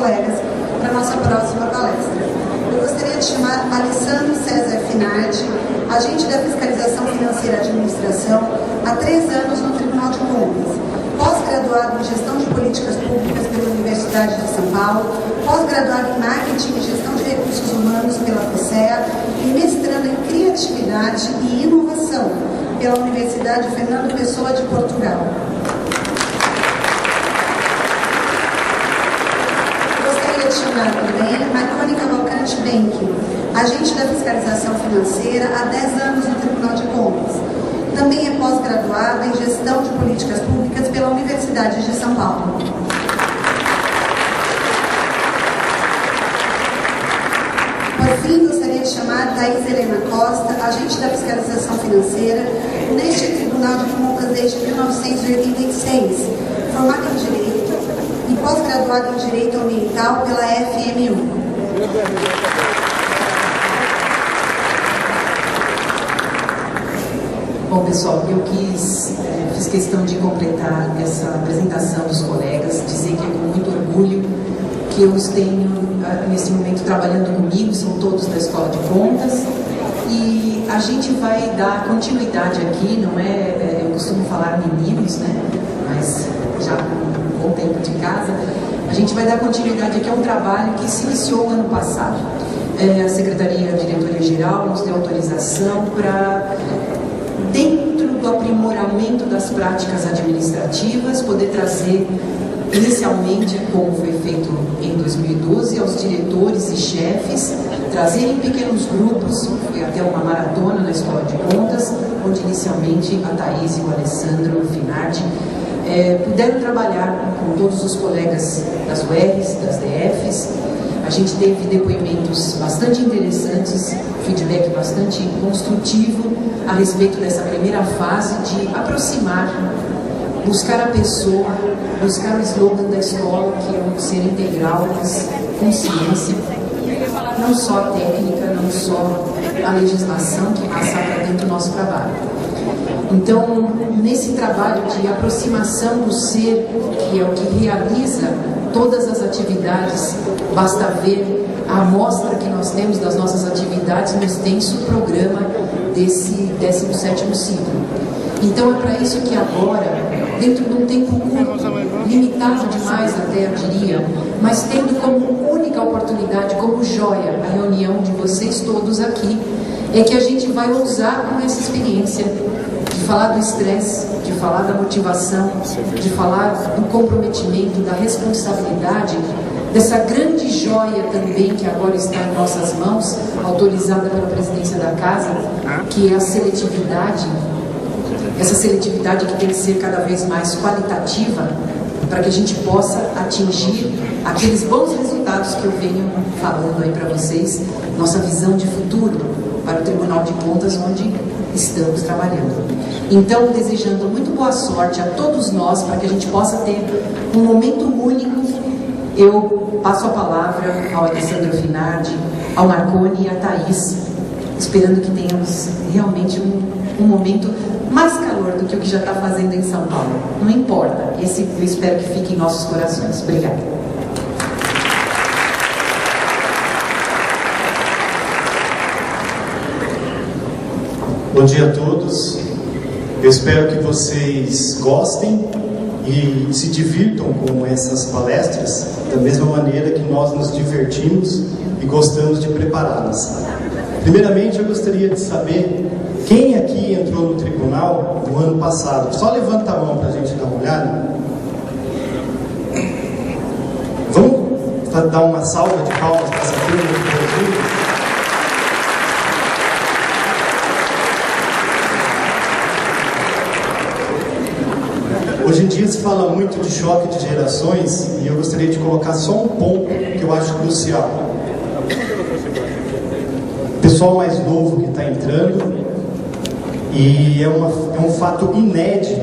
colegas para a nossa próxima palestra. Eu gostaria de chamar Alessandro César Finardi, agente da Fiscalização Financeira e Administração, há 3 anos no Tribunal de Contas, pós-graduado em Gestão de Políticas Públicas pela Universidade de São Paulo, pós-graduado em Marketing e Gestão de Recursos Humanos pela FUCEA e mestrando em Criatividade e Inovação pela Universidade Fernando Pessoa de Portugal. Gostaria de chamar também Marconi Cavalcante Benck, agente da Fiscalização Financeira há 10 anos no Tribunal de Contas. Também é pós-graduada em Gestão de Políticas Públicas pela Universidade de São Paulo. Por fim, gostaria de chamar Thaís Helena Costa, agente da Fiscalização Financeira, neste Tribunal de Contas desde 1986, formada em Direito e pós-graduada em Direito Ambiental pela FMU. Bom, pessoal, eu fiz questão de completar essa apresentação dos colegas, dizer que é com muito orgulho que eu os tenho, nesse momento, trabalhando comigo, são todos da Escola de Contas, e a gente vai dar continuidade aqui, não é, eu costumo falar meninos, né, mas já com um bom tempo de casa, a gente vai dar continuidade aqui a um trabalho que se iniciou ano passado. A Secretaria Diretoria-Geral nos deu autorização para, dentro do aprimoramento das práticas administrativas, poder trazer, inicialmente, como foi feito em 2012, aos diretores e chefes, trazer em pequenos grupos, foi até uma maratona na Escola de Contas, onde inicialmente a Thaís e o Alessandro Finardi puderam trabalhar com todos os colegas das URs, das DFs. A gente teve depoimentos bastante interessantes, feedback bastante construtivo a respeito dessa primeira fase de aproximar, buscar a pessoa, buscar o slogan da escola, que é um ser integral, mas com ciência, não só a técnica, não só a legislação que passa para dentro do nosso trabalho. Então, nesse trabalho de aproximação do ser, que é o que realiza todas as atividades, basta ver a amostra que nós temos das nossas atividades no extenso programa desse 17º ciclo. Então é para isso que agora, dentro de um tempo curto, limitado demais até, eu diria, mas tendo como única oportunidade, como joia, a reunião de vocês todos aqui, é que a gente vai ousar com essa experiência de falar do estresse, de falar da motivação, de falar do comprometimento, da responsabilidade, dessa grande joia também que agora está em nossas mãos, autorizada pela presidência da Casa, que é a seletividade, essa seletividade que tem que ser cada vez mais qualitativa, para que a gente possa atingir aqueles bons resultados que eu venho falando aí para vocês, nossa visão de futuro para o Tribunal de Contas, onde estamos trabalhando. Então, desejando muito boa sorte a todos nós, para que a gente possa ter um momento único. Eu passo a palavra ao Alessandro Finardi, ao Marconi e à Thaís, esperando que tenhamos realmente um momento mais calor do que o que já está fazendo em São Paulo. Não importa, esse eu espero que fique em nossos corações. Obrigada. Bom dia a todos. Eu espero que vocês gostem e se divirtam com essas palestras da mesma maneira que nós nos divertimos e gostamos de prepará-las. Primeiramente, eu gostaria de saber quem aqui entrou no tribunal no ano passado. Só levanta a mão para a gente dar uma olhada. Vamos dar uma salva de palmas para essa turma do Brasil? Hoje em dia se fala muito de choque de gerações e eu gostaria de colocar só um ponto que eu acho crucial. O pessoal mais novo que está entrando, e é um fato inédito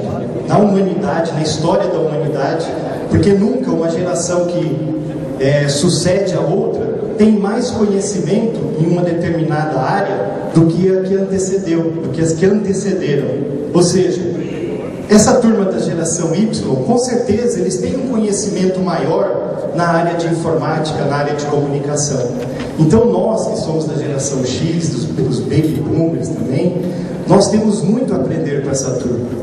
na humanidade, na história da humanidade, porque nunca uma geração que sucede a outra tem mais conhecimento em uma determinada área do que a que antecedeu, do que as que antecederam. Ou seja, essa turma da geração Y, com certeza, eles têm um conhecimento maior na área de informática, na área de comunicação. Então nós, que somos da geração X, dos baby boomers também, nós temos muito a aprender com essa turma.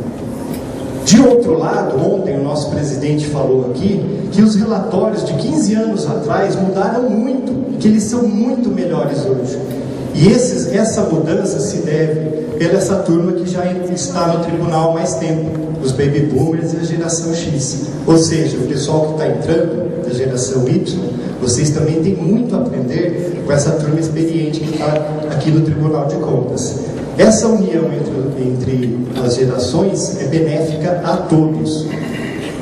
De outro lado, ontem o nosso presidente falou aqui que os relatórios de 15 anos atrás mudaram muito, e que eles são muito melhores hoje. E essa mudança se deve pela essa turma que já está no tribunal há mais tempo, os baby boomers e a geração X. Ou seja, o pessoal que está entrando da geração Y, vocês também têm muito a aprender com essa turma experiente que está aqui no Tribunal de Contas. Essa união entre as gerações é benéfica a todos.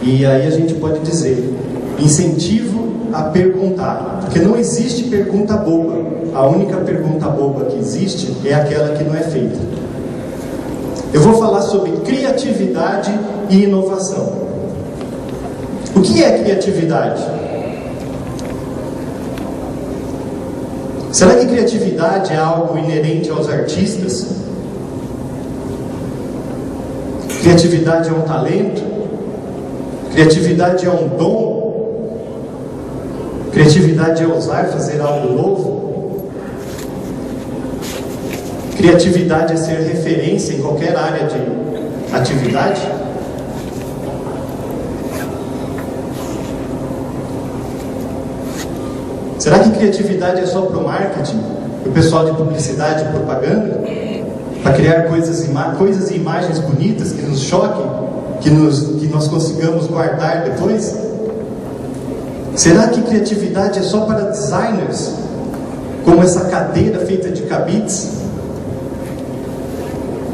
E aí a gente pode dizer, incentivo a perguntar, porque não existe pergunta boba. A única pergunta boba que existe é aquela que não é feita. Eu vou falar sobre criatividade e inovação. O que é criatividade? Será que criatividade é algo inerente aos artistas? Criatividade é um talento? Criatividade é um dom? Criatividade é ousar fazer algo novo? Criatividade é ser referência em qualquer área de atividade? Será que criatividade é só para o marketing? Para o pessoal de publicidade e propaganda? Para criar coisas e imagens bonitas que nos choquem? Que nós consigamos guardar depois? Será que criatividade é só para designers? Como essa cadeira feita de cabides?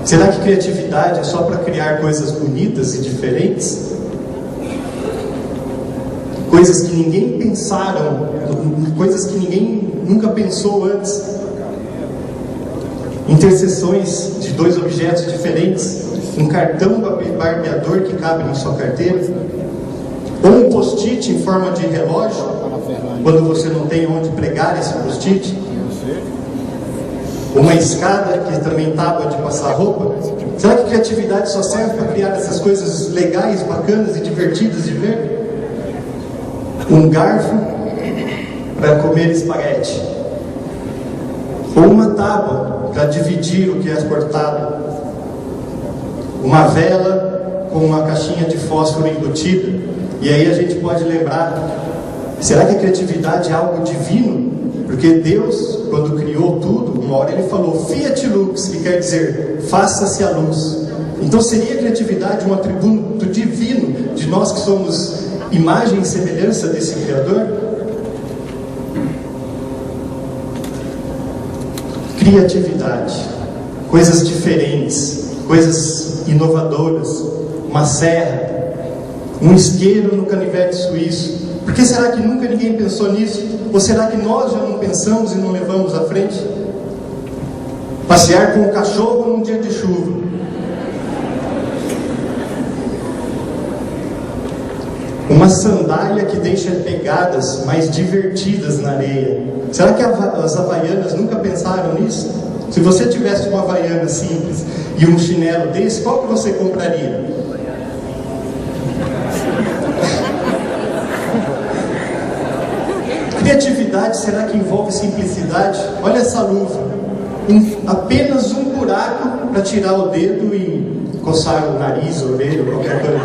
Será que criatividade é só para criar coisas bonitas e diferentes? Coisas que ninguém pensaram, coisas que ninguém nunca pensou antes. Interseções de dois objetos diferentes, um cartão barbeador que cabe na sua carteira, ou um post-it em forma de relógio, quando você não tem onde pregar esse post-it. Uma escada, que também tábua de passar roupa. Será que criatividade só serve para criar essas coisas legais, bacanas e divertidas de ver? Um garfo para comer espaguete. Ou uma tábua para dividir o que é cortado. Uma vela com uma caixinha de fósforo embutida. E aí a gente pode lembrar, será que a criatividade é algo divino? Porque Deus, quando criou tudo, uma hora Ele falou Fiat Lux, que quer dizer faça-se a luz. Então seria a criatividade um atributo divino de nós que somos imagem e semelhança desse Criador? Criatividade, coisas diferentes, coisas inovadoras, uma serra, um isqueiro no canivete suíço. Por que será que nunca ninguém pensou nisso? Ou será que nós já não pensamos e não levamos à frente? Passear com o cachorro num dia de chuva. Uma sandália que deixa pegadas mais divertidas na areia. Será que as havaianas nunca pensaram nisso? Se você tivesse uma havaiana simples e um chinelo desse, qual que você compraria? Criatividade, será que envolve simplicidade? Olha essa luva, apenas um buraco para tirar o dedo e coçar o nariz, a orelha, qualquer coisa.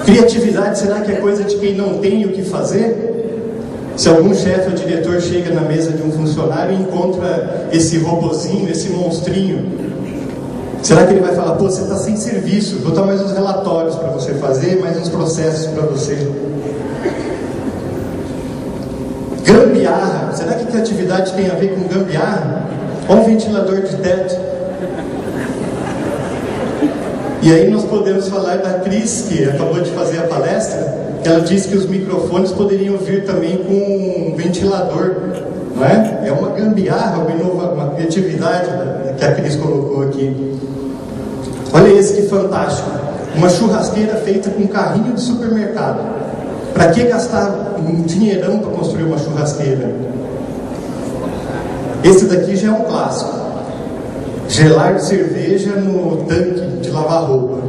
Criatividade, será que é coisa de quem não tem o que fazer? Se algum chefe ou diretor chega na mesa de um funcionário e encontra esse robozinho, esse monstrinho, será que ele vai falar, pô, você está sem serviço, vou dar mais uns relatórios para você fazer, mais uns processos para você. Gambiarra, será que criatividade tem a ver com gambiarra? Olha um ventilador de teto. E aí nós podemos falar da Cris, que acabou de fazer a palestra, que ela disse que os microfones poderiam vir também com um ventilador, não é? É uma gambiarra, uma criatividade que a Cris colocou aqui. Olha esse que fantástico, uma churrasqueira feita com um carrinho de supermercado. Para que gastar um dinheirão para construir uma churrasqueira? Esse daqui já é um clássico. Gelar cerveja no tanque de lavar roupa.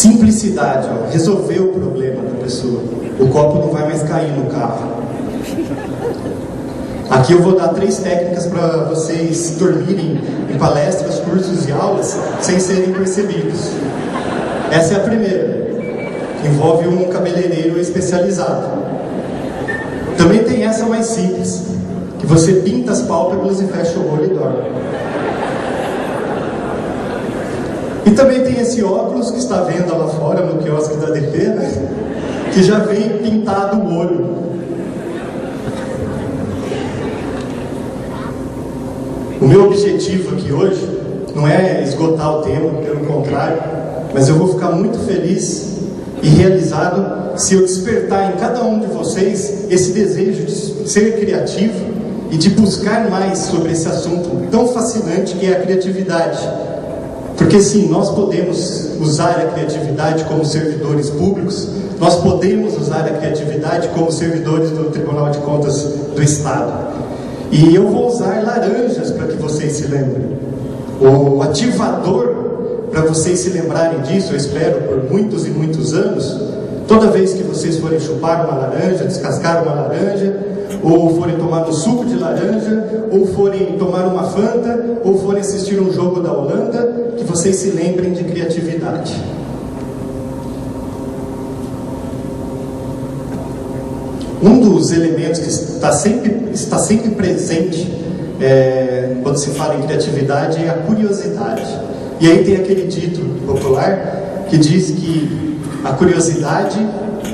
Simplicidade, ó, resolver o problema da pessoa. O copo não vai mais cair no carro. Aqui eu vou dar 3 técnicas para vocês dormirem em palestras, cursos e aulas sem serem percebidos. Essa é a primeira. Envolve um cabeleireiro especializado. Também tem essa mais simples, que você pinta as pálpebras e fecha o olho e dorme. E também tem esse óculos que está vendo lá fora no quiosque da DP, né? Que já vem pintado o olho. O meu objetivo aqui hoje não é esgotar o tema, pelo contrário, mas eu vou ficar muito feliz e realizado se eu despertar em cada um de vocês esse desejo de ser criativo e de buscar mais sobre esse assunto tão fascinante que é a criatividade. Porque sim, nós podemos usar a criatividade como servidores públicos, nós podemos usar a criatividade como servidores do Tribunal de Contas do Estado. E eu vou usar laranjas para que vocês se lembrem. O ativador, para vocês se lembrarem disso, eu espero por muitos e muitos anos, toda vez que vocês forem chupar uma laranja, descascar uma laranja, ou forem tomar um suco de laranja, ou forem tomar uma Fanta, ou forem assistir um jogo da Holanda, que vocês se lembrem de criatividade. Um dos elementos que está sempre presente quando se fala em criatividade é a curiosidade. E aí tem aquele dito popular que diz que a curiosidade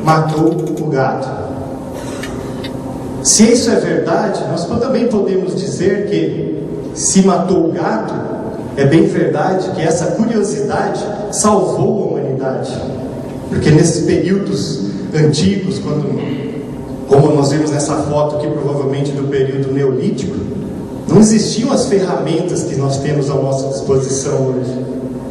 matou o gato. Se isso é verdade, nós também podemos dizer que se matou o gato, é bem verdade que essa curiosidade salvou a humanidade. Porque nesses períodos antigos, como nós vemos nessa foto aqui, provavelmente do período neolítico, não existiam as ferramentas que nós temos à nossa disposição hoje.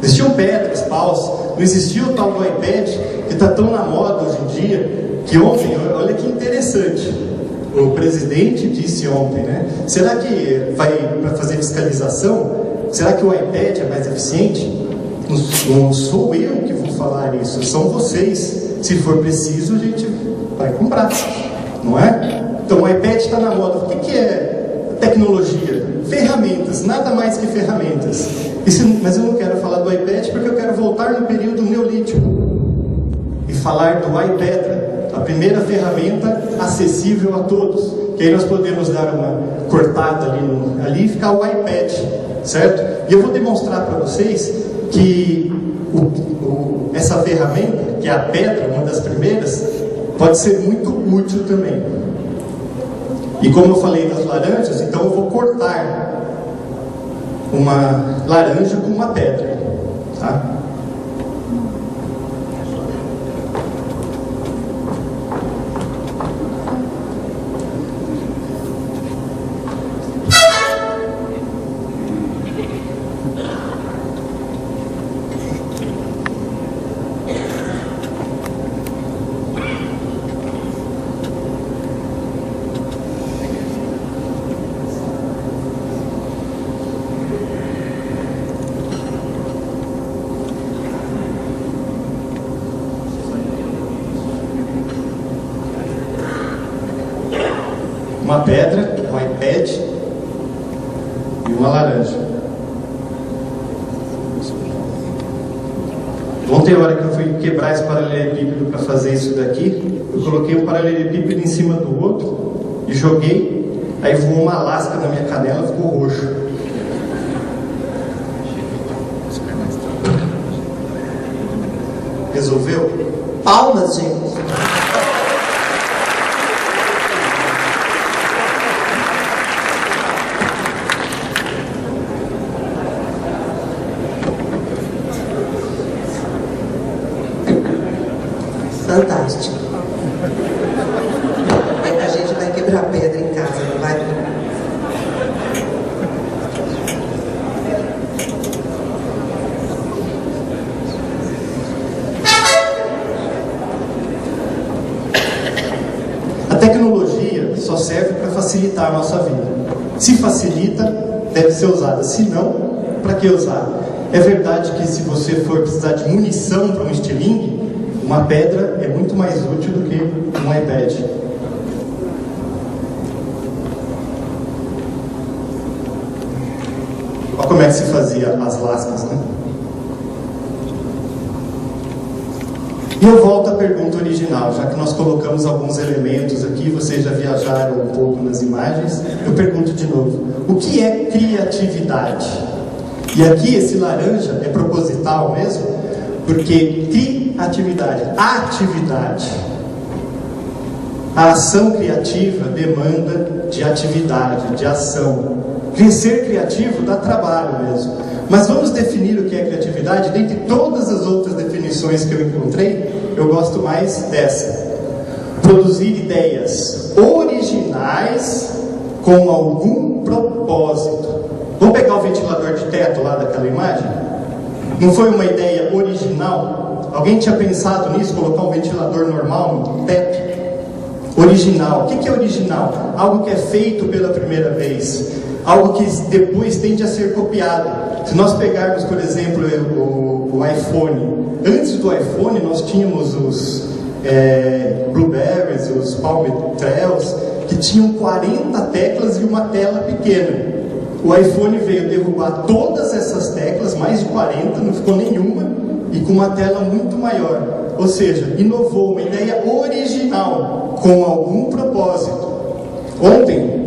Existiam pedras, paus, não existia o tal do iPad, que está tão na moda hoje em dia, que ontem, olha que interessante, o presidente disse ontem, né? Será que vai para fazer fiscalização? Será que o iPad é mais eficiente? Não sou eu que vou falar isso, são vocês. Se for preciso, a gente vai comprar, não é? Então o iPad está na moda. O que é tecnologia? Ferramentas, nada mais que ferramentas. Mas eu não quero falar do iPad porque eu quero voltar no período neolítico e falar do iPedra, a primeira ferramenta acessível a todos, que aí nós podemos dar uma cortada ali e ficar o iPad, certo? E eu vou demonstrar para vocês que essa ferramenta, que é a pedra, uma das primeiras, pode ser muito útil também. E como eu falei das laranjas, então eu vou cortar uma laranja com uma pedra, tá? Uma pedra, um iPad e uma laranja. Ontem, a hora que eu fui quebrar esse paralelepípedo para fazer isso daqui, eu coloquei um paralelepípedo em cima do outro e joguei, aí voou uma lasca na minha canela, ficou roxo. Resolveu? Palmas, gente. Fantástico. A gente vai quebrar pedra em casa, não vai? A tecnologia só serve para facilitar a nossa vida. Se facilita, deve ser usada. Se não, para que usar? É verdade que se você for precisar de munição para um estilingue, uma pedra é muito mais útil do que um iPad. Olha como é que se fazia as lascas, né? E eu volto à pergunta original, já que nós colocamos alguns elementos aqui, vocês já viajaram um pouco nas imagens, eu pergunto de novo, o que é criatividade? E aqui esse laranja é proposital mesmo, porque criatividade, atividade. A ação criativa demanda de atividade, de ação. Ser criativo dá trabalho mesmo. Mas vamos definir o que é criatividade. Dentre todas as outras definições que eu encontrei, eu gosto mais dessa. Produzir ideias originais com algum propósito. Vamos pegar o ventilador de teto lá daquela imagem? Não foi uma ideia original? Alguém tinha pensado nisso, colocar um ventilador normal no teto? Original. O que é original? Algo que é feito pela primeira vez. Algo que depois tende a ser copiado. Se nós pegarmos, por exemplo, o iPhone. Antes do iPhone, nós tínhamos os Blueberries, os Palm Trees, que tinham 40 teclas e uma tela pequena. O iPhone veio derrubar todas essas teclas, mais de 40, não ficou nenhuma, e com uma tela muito maior. Ou seja, inovou, uma ideia original, com algum propósito. Ontem,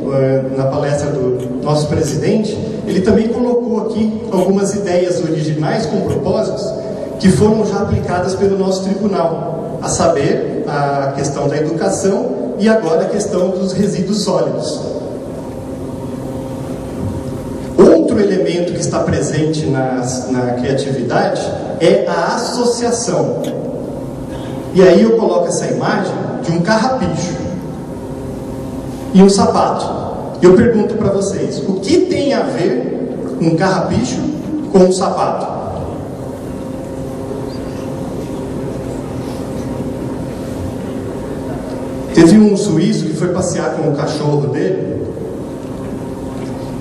na palestra do nosso presidente, ele também colocou aqui algumas ideias originais com propósitos que foram já aplicadas pelo nosso tribunal, a saber, a questão da educação e agora a questão dos resíduos sólidos. Outro elemento que está presente na criatividade é a associação. E aí eu coloco essa imagem de um carrapicho e um sapato. Eu pergunto para vocês, o que tem a ver um carrapicho com um sapato? Teve um suíço que foi passear com o cachorro dele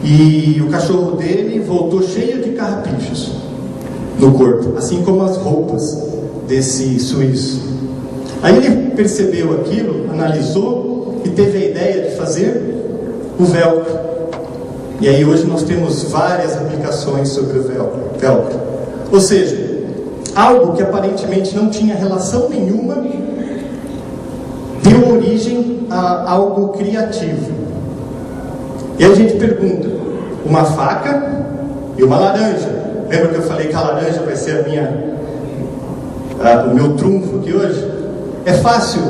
e o cachorro dele voltou cheio de carrapichos no corpo, assim como as roupas desse suíço. Aí ele percebeu aquilo, analisou e teve a ideia de fazer o velcro. E aí hoje nós temos várias aplicações sobre o velcro. Ou seja, algo que aparentemente não tinha relação nenhuma deu origem a algo criativo. E aí a gente pergunta, uma faca e uma laranja. Lembra que eu falei que a laranja vai ser o meu trunfo aqui hoje? É fácil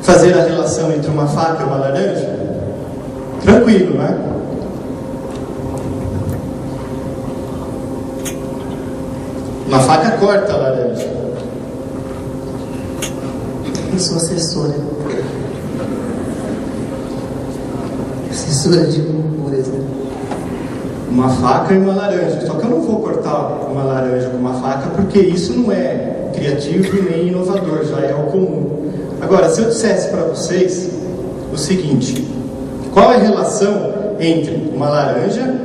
fazer a relação entre uma faca e uma laranja? Tranquilo, não é? Uma faca corta a laranja. Eu sou assessora. Assessora de culturas, né? Uma faca e uma laranja. Só que eu não vou cortar uma laranja com uma faca, porque isso não é criativo e nem inovador, já é o comum. Agora, se eu dissesse para vocês o seguinte, qual é a relação entre uma laranja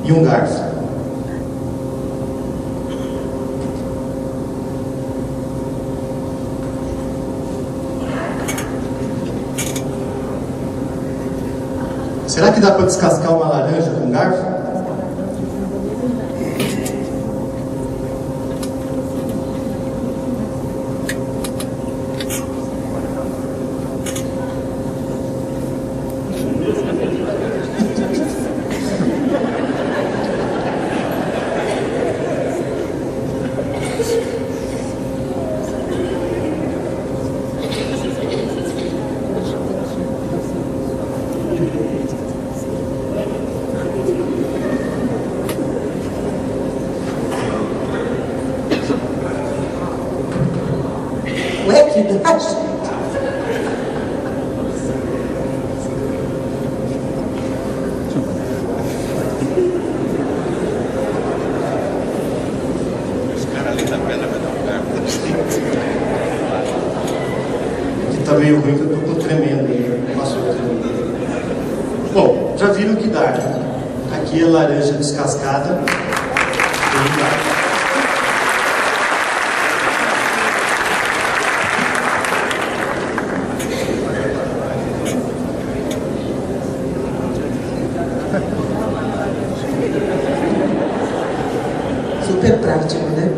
e um garfo? Será que dá para descascar uma laranja com garfo? Ué, que idade? Os caras ali da pedra vai dar um garfo. Que tá meio ruim que eu tô tremendo aí. Passou tremendo. Bom, já viram que dá, né? Aqui é laranja descascada. Super prático, né?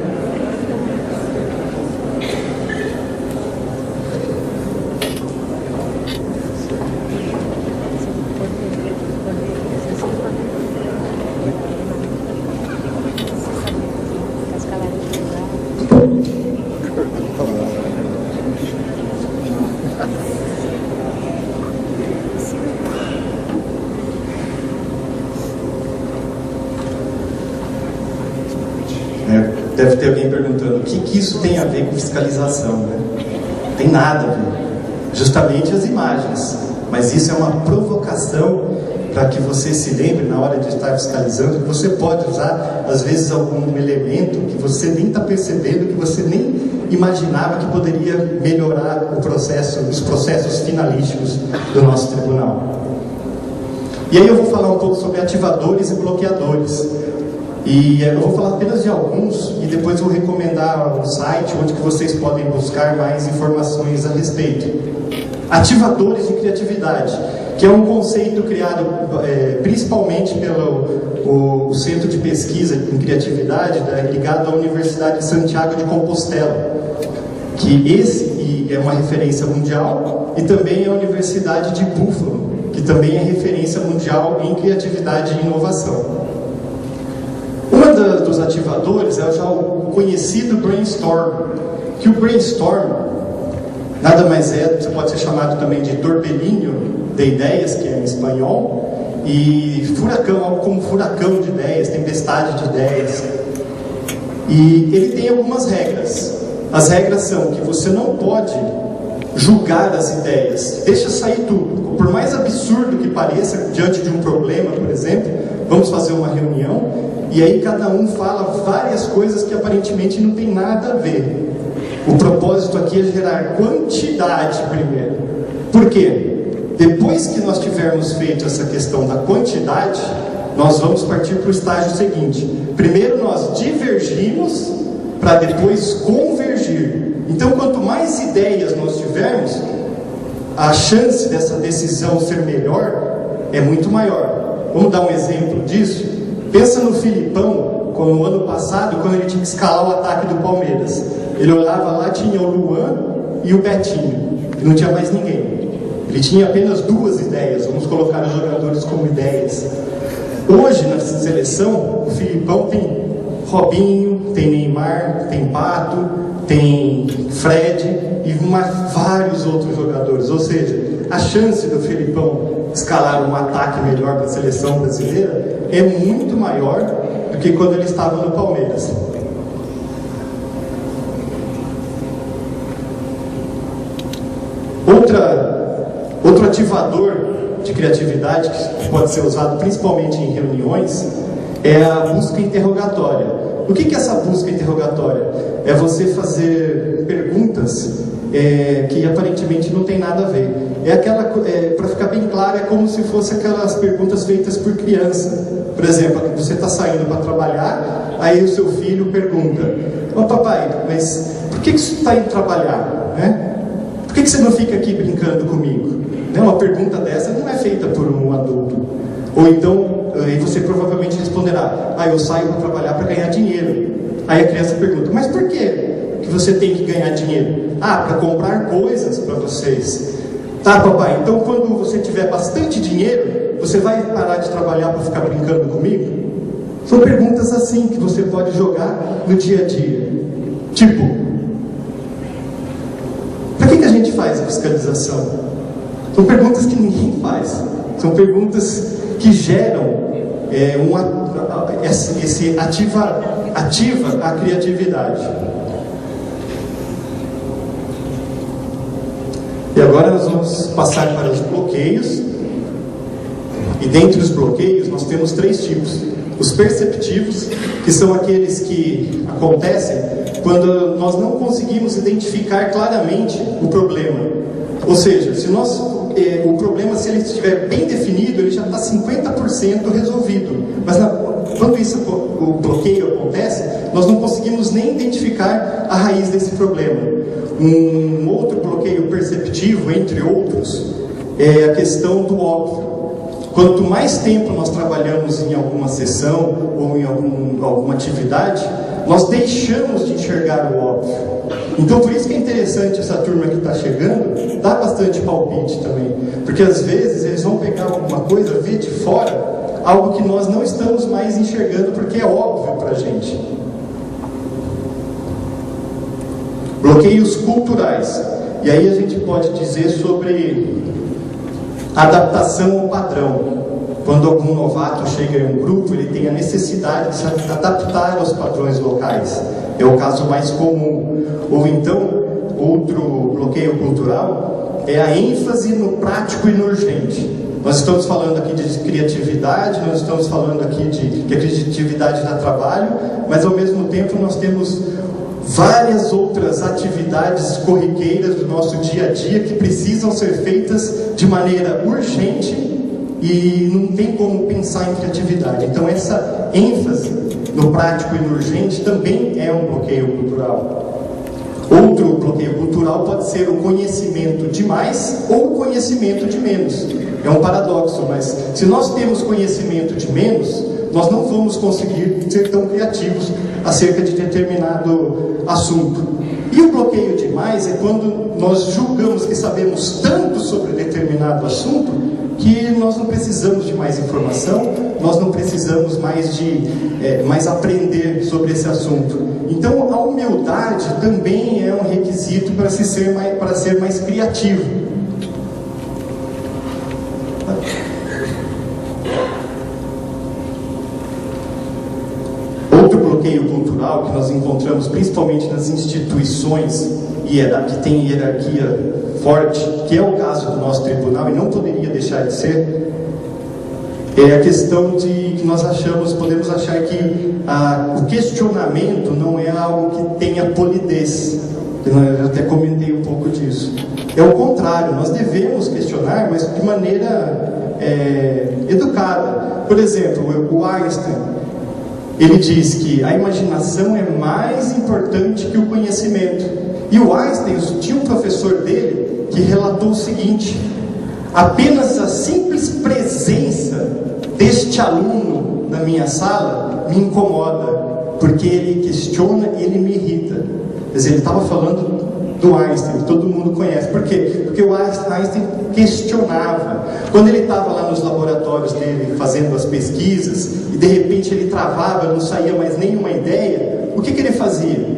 Deve ter alguém perguntando o que isso tem a ver com fiscalização, né? Tem nada a ver. Justamente as imagens. Mas isso é uma provocação para que você se lembre na hora de estar fiscalizando que você pode usar, às vezes, algum elemento que você nem está percebendo, que você nem imaginava que poderia melhorar o processo, os processos finalísticos do nosso tribunal. E aí eu vou falar um pouco sobre ativadores e bloqueadores. E eu vou falar apenas de alguns e depois vou recomendar um site onde que vocês podem buscar mais informações a respeito. Ativadores de criatividade, que é um conceito criado principalmente pelo Centro de Pesquisa em Criatividade, ligado à Universidade de Santiago de Compostela, que esse é uma referência mundial, e também a Universidade de Buffalo, que também é referência mundial em criatividade e inovação. Um dos ativadores é já o conhecido brainstorm, que o brainstorm nada mais é, você pode ser chamado também de torbelinho de ideias, que é em espanhol, e furacão, algo como furacão de ideias, tempestade de ideias. E ele tem algumas regras. As regras são que você não pode julgar as ideias, deixa sair tudo. Por mais absurdo que pareça, diante de um problema, por exemplo, vamos fazer uma reunião, e aí cada um fala várias coisas que aparentemente não tem nada a ver. O propósito aqui é gerar quantidade primeiro. Por quê? Depois que nós tivermos feito essa questão da quantidade, nós vamos partir para o estágio seguinte. Primeiro nós divergimos, para depois convergir. Então quanto mais ideias nós tivermos, a chance dessa decisão ser melhor é muito maior. Vamos dar um exemplo disso? Pensa no Filipão, como no ano passado, quando ele tinha que escalar o ataque do Palmeiras. Ele olhava lá, tinha o Luan e o Betinho, e não tinha mais ninguém. Ele tinha apenas duas ideias, vamos colocar os jogadores como ideias. Hoje, na seleção, o Filipão tem Robinho, tem Neymar, tem Pato, tem Fred e vários outros jogadores. Ou seja, a chance do Filipão escalar um ataque melhor para a seleção brasileira é muito maior do que quando ele estava no Palmeiras. Outro ativador de criatividade que pode ser usado principalmente em reuniões é a busca interrogatória. O que é essa busca interrogatória? É você fazer perguntas que aparentemente não tem nada a ver. Para ficar bem claro, é como se fosse aquelas perguntas feitas por criança. Por exemplo, você está saindo para trabalhar, aí o seu filho pergunta: "Ô papai, mas por que você está indo trabalhar? Né? Por que você não fica aqui brincando comigo?" Uma pergunta dessa não é feita por um adulto. Ou então, aí você provavelmente responderá: "Eu saio para trabalhar para ganhar dinheiro." Aí a criança pergunta: "Mas por que você tem que ganhar dinheiro?" "Para comprar coisas para vocês." "Tá, papai, então quando você tiver bastante dinheiro, você vai parar de trabalhar para ficar brincando comigo?" São perguntas assim que você pode jogar no dia a dia. Tipo, para que a gente faz a fiscalização? São perguntas que ninguém faz. São perguntas que geram ativa a criatividade. E agora nós vamos passar para os bloqueios. E dentre os bloqueios nós temos 3 tipos. Os perceptivos, que são aqueles que acontecem quando nós não conseguimos identificar claramente o problema. Ou seja, se nós o problema, se ele estiver bem definido, ele já está 50% resolvido. Mas quando o bloqueio acontece, nós não conseguimos nem identificar a raiz desse problema. Um outro bloqueio perceptivo, entre outros, é a questão do óbvio. Quanto mais tempo nós trabalhamos em alguma sessão ou em alguma atividade, nós deixamos de enxergar o óbvio. Então, por isso que é interessante essa turma que está chegando, dá bastante palpite também. Porque às vezes eles vão pegar alguma coisa, ver de fora, algo que nós não estamos mais enxergando, porque é óbvio para a gente. Bloqueios culturais. E aí a gente pode dizer sobre adaptação ao padrão. Quando algum novato chega em um grupo, ele tem a necessidade de se adaptar aos padrões locais. É o caso mais comum. Ou então, outro bloqueio cultural é a ênfase no prático e no urgente. Nós estamos falando aqui de criatividade, nós estamos falando aqui de que a criatividade dá trabalho, mas ao mesmo tempo nós temos várias outras atividades corriqueiras do nosso dia a dia que precisam ser feitas de maneira urgente e não tem como pensar em criatividade. Então essa ênfase no prático e no urgente também é um bloqueio cultural. Outro bloqueio cultural pode ser o conhecimento de mais ou o conhecimento de menos. É um paradoxo, mas se nós temos conhecimento de menos, nós não vamos conseguir ser tão criativos acerca de determinado assunto. E o bloqueio de mais é quando nós julgamos que sabemos tanto sobre determinado assunto que nós não precisamos de mais informação, nós não precisamos mais aprender sobre esse assunto. Então a humildade também é um requisito para ser mais criativo. Outro bloqueio cultural que nós encontramos principalmente nas instituições que tem hierarquia forte, que é o caso do nosso tribunal e não poderia deixar de ser, é a questão de que nós podemos achar que o questionamento não é algo que tenha polidez. Eu até comentei um pouco disso. É o contrário, nós devemos questionar, mas de maneira educada. Por exemplo, o Einstein, ele diz que a imaginação é mais importante que o conhecimento. E o Einstein tinha um professor dele que relatou o seguinte: apenas a simples presença deste aluno na minha sala me incomoda, porque ele questiona e ele me irrita. Quer dizer, ele estava falando do Einstein, que todo mundo conhece. Por quê? Porque o Einstein questionava. Quando ele estava lá nos laboratórios dele fazendo as pesquisas e de repente ele travava, não saía mais nenhuma ideia, o que ele fazia?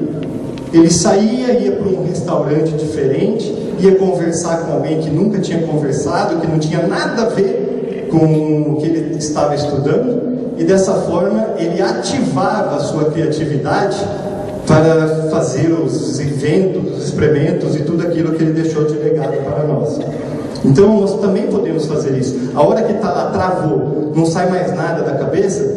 Ele saía, ia para um restaurante diferente, ia conversar com alguém que nunca tinha conversado, que não tinha nada a ver com o que ele estava estudando, e dessa forma ele ativava a sua criatividade para fazer os eventos, os experimentos e tudo aquilo que ele deixou de legado para nós. Então nós também podemos fazer isso. A hora que está lá, travou, não sai mais nada da cabeça,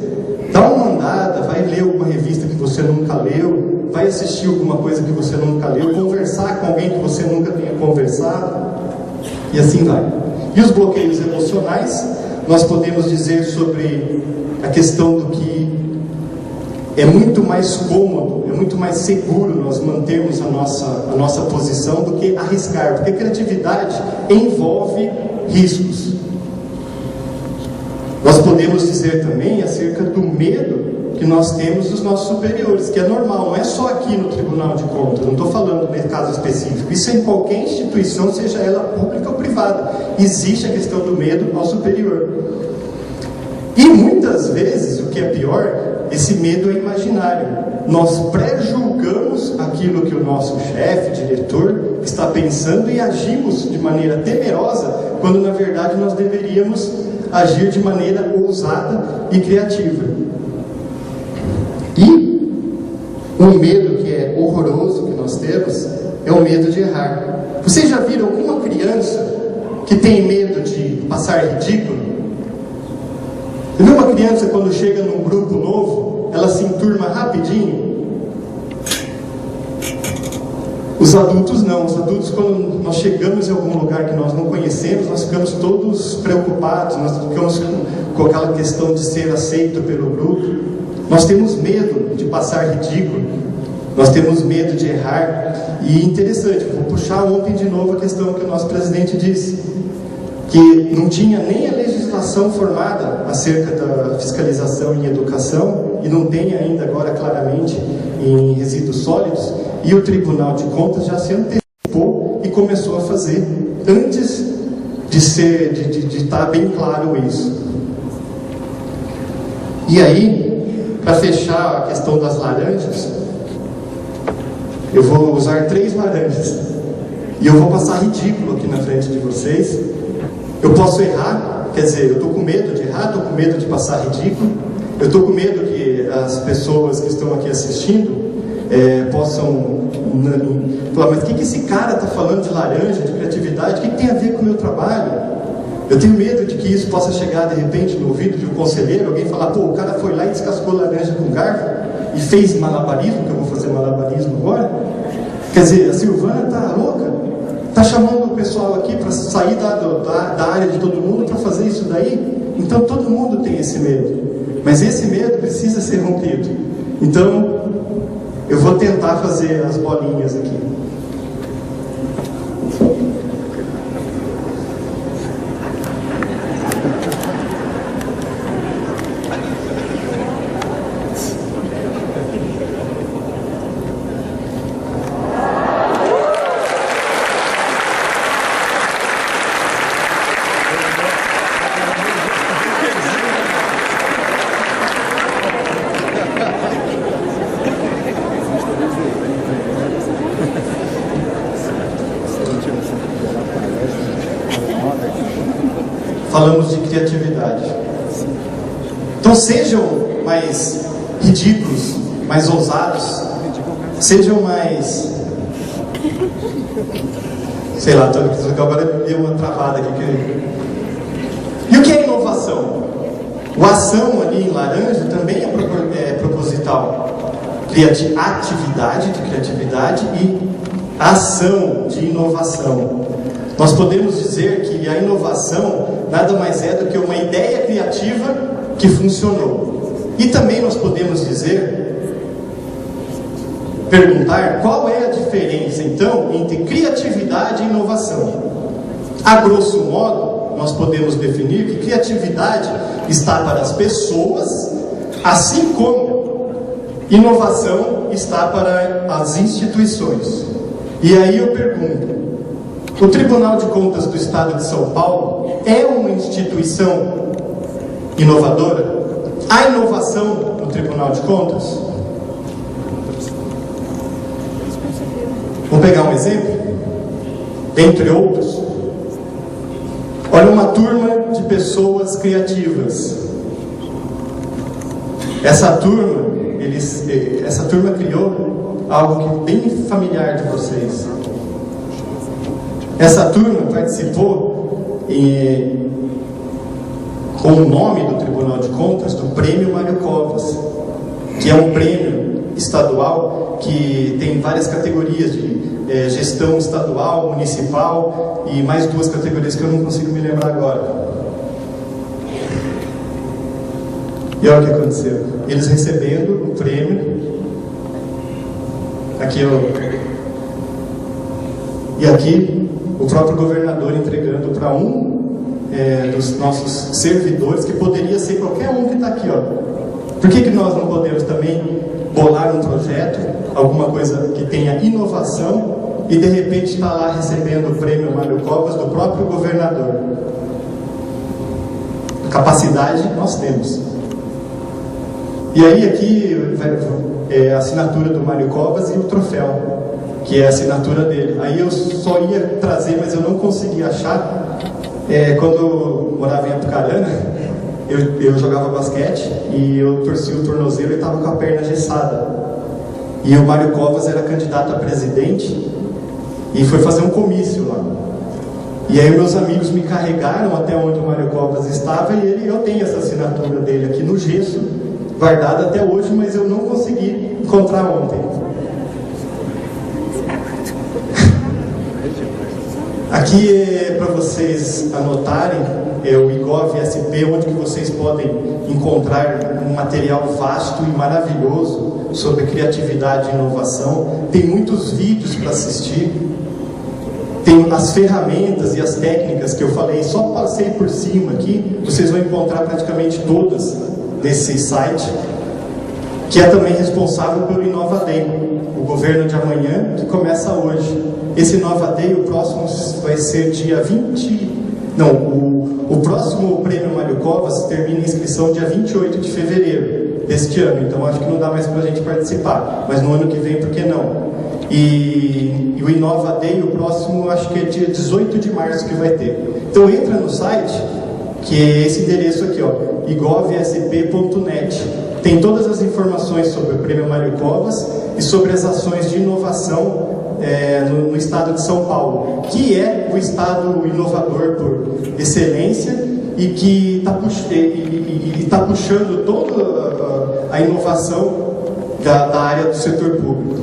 dá uma andada, vai ler alguma revista que você nunca leu, vai assistir alguma coisa que você nunca leu, conversar com alguém que você nunca tenha conversado, e assim vai. E os bloqueios emocionais, nós podemos dizer sobre a questão do que é muito mais cômodo, é muito mais seguro nós mantermos a nossa posição do que arriscar, porque a criatividade envolve riscos. Nós podemos dizer também acerca do medo que nós temos dos nossos superiores, que é normal, não é só aqui no Tribunal de Contas, não estou falando nesse caso específico, isso é em qualquer instituição, seja ela pública ou privada, existe a questão do medo ao superior. E muitas vezes, o que é pior, esse medo é imaginário. Nós pré-julgamos aquilo que o nosso chefe, diretor, está pensando e agimos de maneira temerosa, quando na verdade nós deveríamos agir de maneira ousada e criativa. E um medo que é horroroso que nós temos é o medo de errar. Vocês já viram alguma criança que tem medo de passar ridículo? Você viu uma criança quando chega num grupo novo, ela se enturma rapidinho? Os adultos não. Os adultos, quando nós chegamos em algum lugar que nós não conhecemos, nós ficamos todos preocupados, nós ficamos com aquela questão de ser aceito pelo grupo. Nós temos medo de passar ridículo, nós temos medo de errar. E interessante, vou puxar ontem de novo a questão que o nosso presidente disse, que não tinha nem a legislação formada acerca da fiscalização em educação, e não tem ainda agora claramente em resíduos sólidos, e o Tribunal de Contas já se antecipou e começou a fazer antes de estar bem claro isso. E aí, para fechar a questão das laranjas, eu vou usar 3 laranjas e eu vou passar ridículo aqui na frente de vocês. Eu posso errar, quer dizer, eu estou com medo de errar, estou com medo de passar ridículo, eu estou com medo que as pessoas que estão aqui assistindo possam falar, mas o que esse cara está falando de laranja, de criatividade, o que tem a ver com o meu trabalho? Eu tenho medo de que isso possa chegar de repente no ouvido de um conselheiro, alguém falar, pô, o cara foi lá e descascou laranja com garfo e fez malabarismo, que eu vou fazer malabarismo agora. Quer dizer, a Silvana está louca, está chamando o pessoal aqui para sair da área de todo mundo para fazer isso daí. Então todo mundo tem esse medo, mas esse medo precisa ser rompido. Então eu vou tentar fazer as bolinhas aqui. Falamos de criatividade. Então sejam mais ridículos, mais ousados, sejam mais... Sei lá, agora deu uma travada aqui. E o que é inovação? O ação ali em laranja também é proposital. Atividade de criatividade e ação de inovação. Nós podemos dizer que a inovação nada mais é do que uma ideia criativa que funcionou. E também nós podemos perguntar qual é a diferença, então, entre criatividade e inovação. A grosso modo, nós podemos definir que criatividade está para as pessoas, assim como inovação está para as instituições. E aí eu pergunto, o Tribunal de Contas do Estado de São Paulo é uma instituição inovadora? Há inovação no Tribunal de Contas? Vou pegar um exemplo, entre outros. Olha, uma turma de pessoas criativas. Essa turma criou algo que é bem familiar de vocês. Essa turma participou com o nome do Tribunal de Contas do Prêmio Mário Covas, que é um prêmio estadual que tem várias categorias de gestão estadual, municipal e mais 2 categorias que eu não consigo me lembrar agora. E olha o que aconteceu. Eles recebendo o prêmio, e aqui o próprio governador entregando para dos nossos servidores, que poderia ser qualquer um que está aqui, ó. Por que nós não podemos também bolar um projeto, alguma coisa que tenha inovação, e de repente está lá recebendo o prêmio Mário Covas do próprio governador? Capacidade nós temos. E aí aqui é a assinatura do Mário Covas e o troféu, que é a assinatura dele. Aí eu só ia trazer, mas eu não consegui achar. Quando eu morava em Apucarana, eu jogava basquete e eu torcia o tornozelo e estava com a perna gessada. E o Mário Covas era candidato a presidente e foi fazer um comício lá. E aí meus amigos me carregaram até onde o Mário Covas estava e eu tenho essa assinatura dele aqui no gesso, guardada até hoje, mas eu não consegui encontrar ontem. Aqui é para vocês anotarem, é o IGOV-SP, onde que vocês podem encontrar um material vasto e maravilhoso sobre criatividade e inovação. Tem muitos vídeos para assistir, tem as ferramentas e as técnicas que eu falei, só passei por cima aqui, vocês vão encontrar praticamente todas nesse site, que é também responsável pelo Inova Day, o governo de amanhã, que começa hoje. Esse Inova Day, o próximo vai ser dia 20... Não, o próximo Prêmio Mário Covas termina a inscrição dia 28 de fevereiro deste ano, então acho que não dá mais para a gente participar, mas no ano que vem, por que não? E o Inova Day, o próximo, acho que é dia 18 de março que vai ter. Então entra no site, que é esse endereço aqui, ó, igovsp.net. Tem todas as informações sobre o Prêmio Mário Covas e sobre as ações de inovação no estado de São Paulo, que é o estado inovador por excelência e que está puxando toda a inovação da área do setor público.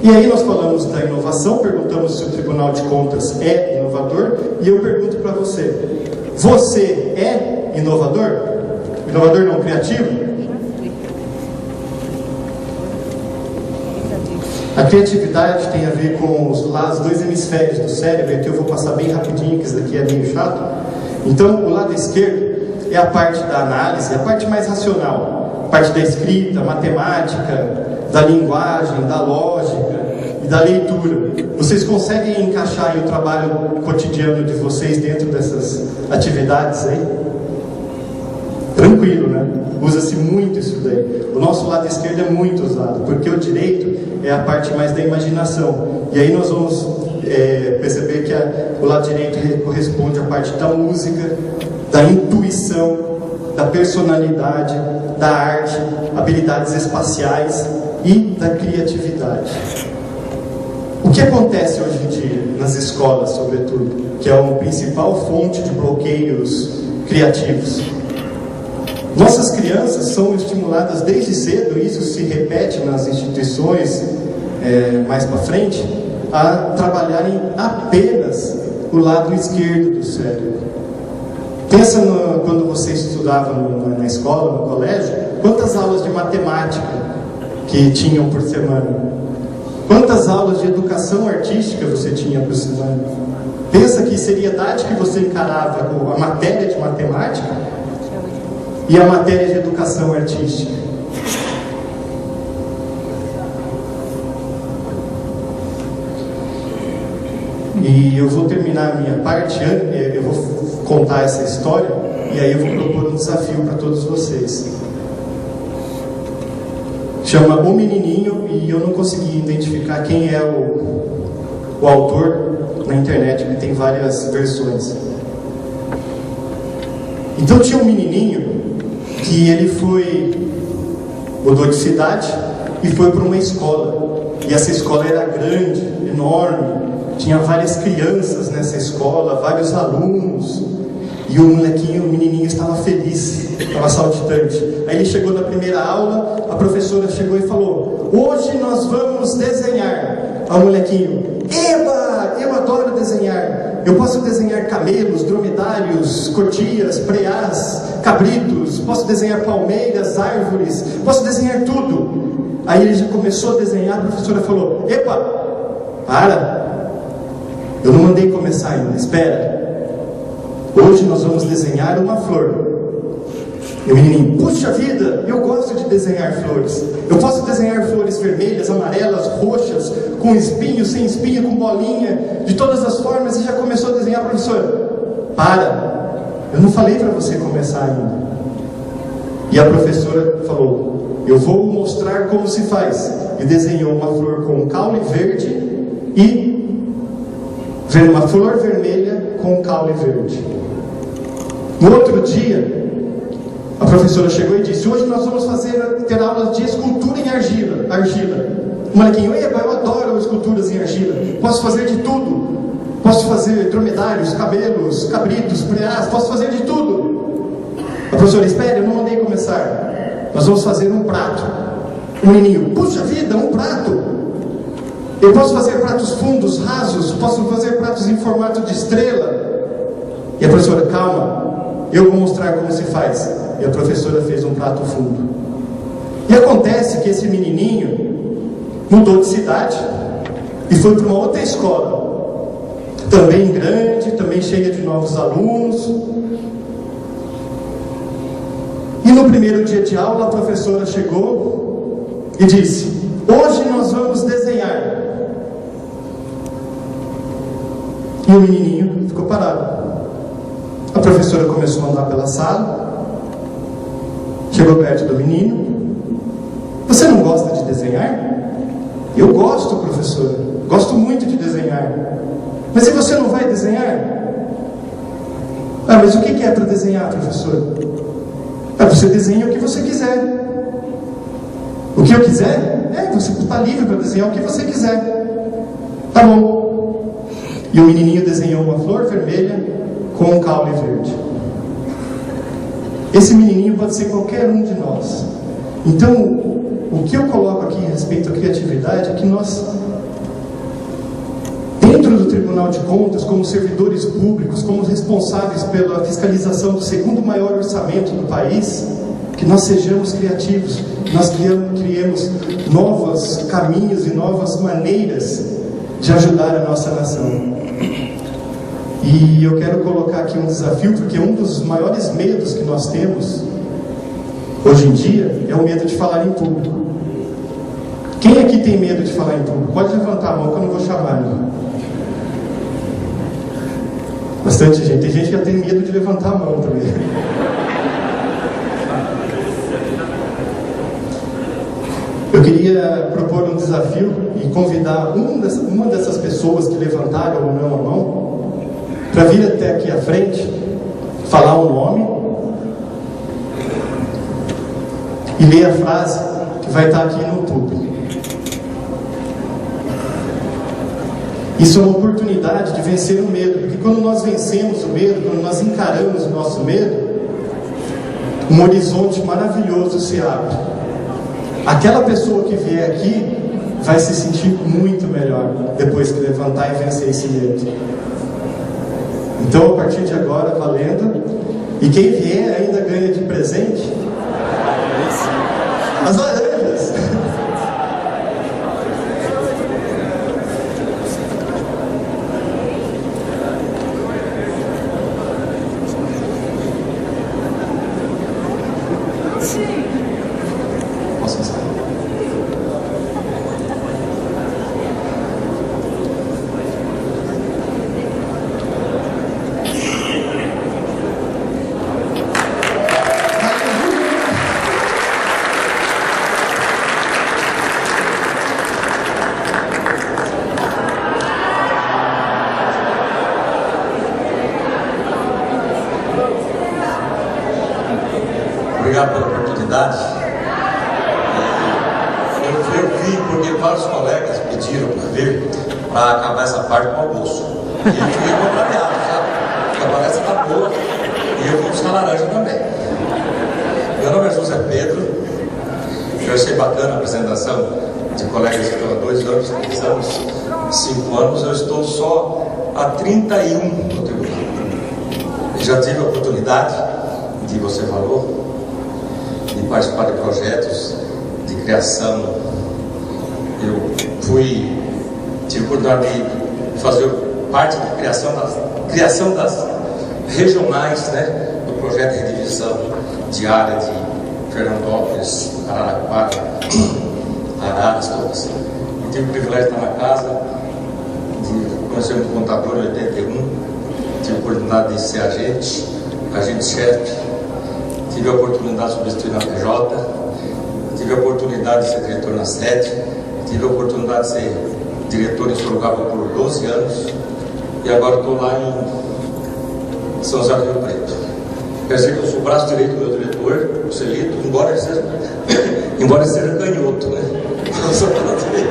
E aí nós falamos da inovação, perguntamos se o Tribunal de Contas é inovador, e eu pergunto para você, você é inovador? Inovador não criativo? A criatividade tem a ver com os dois hemisférios do cérebro, que eu vou passar bem rapidinho, que isso daqui é meio chato. Então, o lado esquerdo é a parte da análise, a parte mais racional, a parte da escrita, matemática, da linguagem, da lógica e da leitura. Vocês conseguem encaixar aí o trabalho cotidiano de vocês dentro dessas atividades aí? Tranquilo, né? Usa-se muito isso daí. O nosso lado esquerdo é muito usado, porque o direito é a parte mais da imaginação. E aí nós vamos perceber que o lado direito corresponde à parte da música, da intuição, da personalidade, da arte, habilidades espaciais e da criatividade. O que acontece hoje em dia nas escolas, sobretudo, que é uma principal fonte de bloqueios criativos? Nossas crianças são estimuladas desde cedo, e isso se repete nas instituições mais para frente, a trabalharem apenas o lado esquerdo do cérebro. Pensa quando você estudava na escola, no colégio, quantas aulas de matemática que tinham por semana? Quantas aulas de educação artística você tinha por semana? Pensa que seriedade que você encarava a matéria de matemática e a matéria de educação artística. E eu vou terminar a minha parte, eu vou contar essa história, e aí eu vou propor um desafio para todos vocês. Chama O Menininho, e eu não consegui identificar quem é o autor na internet, porque tem várias versões. Então tinha um menininho que ele mudou de cidade e foi para uma escola. E essa escola era grande, enorme, tinha várias crianças nessa escola, vários alunos. E o menininho estava feliz, estava saltitante. Aí ele chegou na primeira aula, a professora chegou e falou: hoje nós vamos desenhar. Aí o molequinho: eba, eu adoro desenhar. Eu posso desenhar camelos, dromedários, cotias, preás, cabritos, posso desenhar palmeiras, árvores, posso desenhar tudo. Aí ele já começou a desenhar, a professora falou: epa, para, eu não mandei começar ainda, espera. Hoje nós vamos desenhar uma flor. E o menininho: puxa vida, eu gosto de desenhar flores. Eu posso desenhar flores vermelhas, amarelas, roxas, com espinho, sem espinho, com bolinha, de todas as formas. E já começou a desenhar. A professora: para, eu não falei para você começar ainda. E a professora falou: eu vou mostrar como se faz. E desenhou uma flor com um caule verde e uma flor vermelha com um caule verde. No outro dia, a professora chegou e disse: hoje nós vamos ter aulas de escultura em argila. O molequinho: eba, eu adoro esculturas em argila. Posso fazer de tudo. Posso fazer dromedários, camelos, cabritos, preás, posso fazer de tudo. A professora: espere, eu não mandei começar. Nós vamos fazer um prato. O menininho: puxa vida, um prato. Eu posso fazer pratos fundos, rasos, posso fazer pratos em formato de estrela. E a professora, calma, eu vou mostrar como se faz. E a professora fez um prato fundo. E acontece que esse menininho mudou de cidade e foi para uma outra escola, também grande, também cheia de novos alunos. E no primeiro dia de aula, a professora chegou e disse: hoje nós vamos desenhar. E o menininho ficou parado. A professora começou a andar pela sala, chegou perto do menino. Você não gosta de desenhar? Eu gosto, professora, gosto muito de desenhar. Mas e você não vai desenhar? Ah, mas o que é para desenhar, professora? Ah, você desenha o que você quiser. O que eu quiser? Você está livre para desenhar o que você quiser. Tá bom. E o menininho desenhou uma flor vermelha com um caule verde. Esse menininho pode ser qualquer um de nós. Então, o que eu coloco aqui a respeito à criatividade é que nós, dentro do Tribunal de Contas, como servidores públicos, como responsáveis pela fiscalização do segundo maior orçamento do país, que nós sejamos criativos, nós criemos novos caminhos e novas maneiras de ajudar a nossa nação. E eu quero colocar aqui um desafio, porque um dos maiores medos que nós temos hoje em dia é o medo de falar em público. Quem aqui tem medo de falar em público? Pode levantar a mão que eu não vou chamar ninguém. Bastante gente. Tem gente que já tem medo de levantar a mão também. Eu queria propor um desafio e convidar uma dessas pessoas que levantaram ou não a mão para vir até aqui à frente, falar o nome e ler a frase que vai estar aqui no público. Isso é uma oportunidade de vencer o medo, porque quando nós vencemos o medo, quando nós encaramos o nosso medo, um horizonte maravilhoso se abre. Aquela pessoa que vier aqui vai se sentir muito melhor depois que levantar e vencer esse medo. Então, a partir de agora, valendo. E quem vier ainda ganha de presente as laranjas. Posso passar? Obrigado pela oportunidade. Eu vim porque vários colegas pediram para vir para acabar essa parte com o almoço. E eu fiquei contrariado, sabe? Porque a palestra está boa e eu vou buscar laranja também. Meu nome é José Pedro. Eu achei bacana a apresentação de colegas que estão há 2 anos, 3 anos, 5 anos. Eu estou só há 31 no tribunal. Eu já tive a oportunidade, de você falou, de participar de projetos de criação. Eu tive a oportunidade de fazer parte da criação das regionais, né, do projeto de divisão de área de Fernandópolis, Araraquara, Araras, todas. Eu tive o privilégio de estar na casa, de conhecer um contador em 81, tive a oportunidade de ser agente-chefe, tive a oportunidade de substituir na PJ, tive a oportunidade de ser diretor na sede, tive a oportunidade de ser diretor em Sorocaba por 12 anos e agora estou lá em São José do Rio Preto. Quer dizer que eu sou o braço direito do meu diretor, o Celito, embora ele seja canhoto, né? Eu sou o braço direito,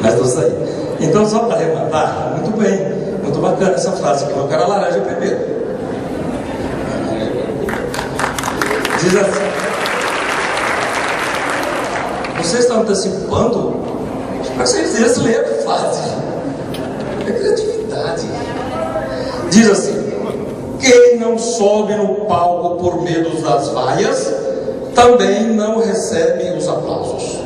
mas estou saindo. Então, só para arrematar, muito bem, muito bacana essa frase, que eu quero a laranja primeiro. Diz assim: vocês estão antecipando Mas eles leram a frase. É criatividade. Diz assim: quem não sobe no palco por medo das vaias, também não recebe os aplausos.